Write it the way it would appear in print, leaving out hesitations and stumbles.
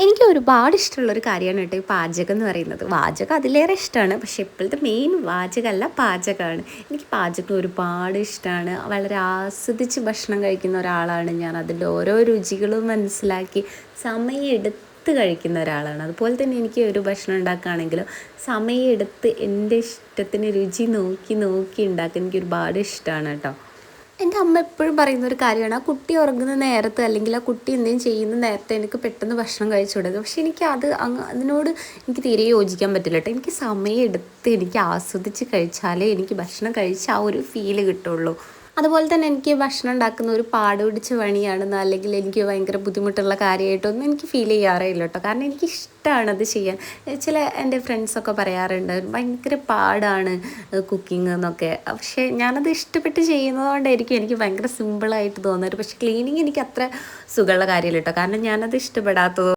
എനിക്ക് ഒരുപാട് ഇഷ്ടമുള്ളൊരു കാര്യമാണ് കേട്ടോ ഈ പാചകം എന്ന് പറയുന്നത്. വാചകം അതിലേറെ ഇഷ്ടമാണ്. പക്ഷേ ഇപ്പോഴത്തെ മെയിൻ വാചകമല്ല, പാചകമാണ്. എനിക്ക് പാചകം ഒരുപാട് ഇഷ്ടമാണ്. വളരെ ആസ്വദിച്ച് ഭക്ഷണം കഴിക്കുന്ന ഒരാളാണ് ഞാൻ. അതിൻ്റെ ഓരോ രുചികളും മനസ്സിലാക്കി സമയമെടുത്ത് കഴിക്കുന്ന ഒരാളാണ്. അതുപോലെ തന്നെ എനിക്ക് ഒരു ഭക്ഷണം ഉണ്ടാക്കുകയാണെങ്കിലും സമയമെടുത്ത് എൻ്റെ ഇഷ്ടത്തിന് രുചി നോക്കി നോക്കി ഉണ്ടാക്കാൻ എനിക്ക് ഒരുപാട് ഇഷ്ടമാണ് കേട്ടോ. എൻ്റെ അമ്മ എപ്പോഴും പറയുന്ന ഒരു കാര്യമാണ്, ആ കുട്ടി ഉറങ്ങുന്ന നേരത്ത് അല്ലെങ്കിൽ ആ കുട്ടി എന്തെങ്കിലും ചെയ്യുന്ന നേരത്തെ എനിക്ക് പെട്ടെന്ന് ഭക്ഷണം കഴിച്ചു കൊടുക്കുക. പക്ഷേ എനിക്ക് അതിനോട് എനിക്ക് തീരെ യോജിക്കാൻ പറ്റില്ല കേട്ടോ. എനിക്ക് സമയം എടുത്ത് എനിക്ക് ആസ്വദിച്ച് കഴിച്ചാലേ എനിക്ക് ഭക്ഷണം കഴിച്ച ആ ഒരു ഫീല് കിട്ടുള്ളൂ. അതുപോലെ തന്നെ എനിക്ക് ഭക്ഷണം ഉണ്ടാക്കുന്ന ഒരു പാട് പിടിച്ച പണിയാണെന്ന് അല്ലെങ്കിൽ എനിക്ക് ഭയങ്കര ബുദ്ധിമുട്ടുള്ള കാര്യമായിട്ടൊന്നും എനിക്ക് ഫീൽ ചെയ്യാറേ ഇല്ല കേട്ടോ. കാരണം എനിക്കിഷ്ടമാണ് അത് ചെയ്യാൻ. ചില എൻ്റെ ഫ്രണ്ട്സൊക്കെ പറയാറുണ്ട് ഭയങ്കര പാടാണ് കുക്കിംഗ് എന്നൊക്കെ. പക്ഷേ ഞാനത് ഇഷ്ടപ്പെട്ട് ചെയ്യുന്നതുകൊണ്ടായിരിക്കും എനിക്ക് ഭയങ്കര സിമ്പിളായിട്ട് തോന്നുന്നത്. പക്ഷേ ക്ലീനിങ് എനിക്ക് അത്ര സുഖമുള്ള കാര്യമില്ല കേട്ടോ. കാരണം ഞാനത് ഇഷ്ടപ്പെടാത്തത്